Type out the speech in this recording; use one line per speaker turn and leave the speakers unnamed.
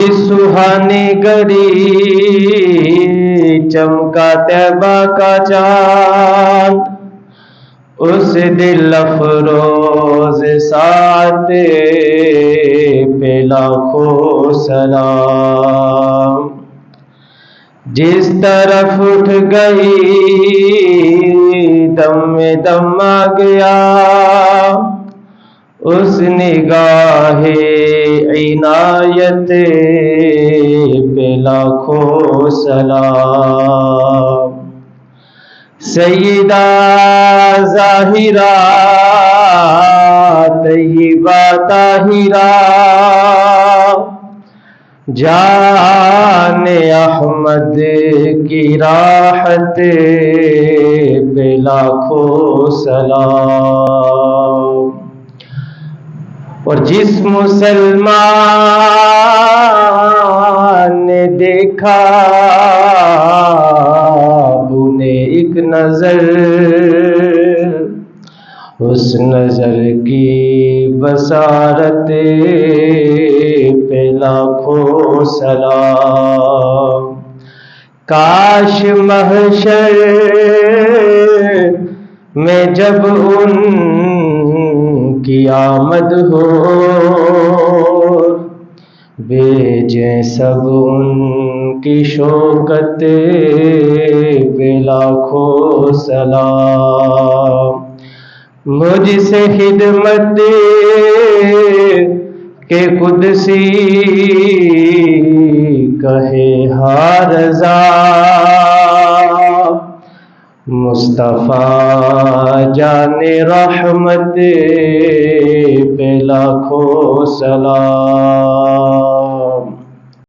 सुहानी घड़ी चमका तैबा का चांद, उस दिल अफरोज साते पे लाखों सलाम। जिस तरफ उठ गई दम में दम आ गया, उस निगाहे इनायत पे लाखों सलाम। सैयदा ज़ाहिरा तैयबा ताहिरा, जाने अहमद की राहत पे लाखों सलाम। और जिस मुसलमान ने देखा उन्हें एक नजर, उस नजर की बसारत पे लाखों सलाम। काश महशर में जब उनकी आमद हो, भेजें सब उनकी शौकत पे लाखों सलाम। मुझसे खिदमत के कुदसी कहे हारज़ा, मुस्तफा जाने रहमत पे लाखों सलाम।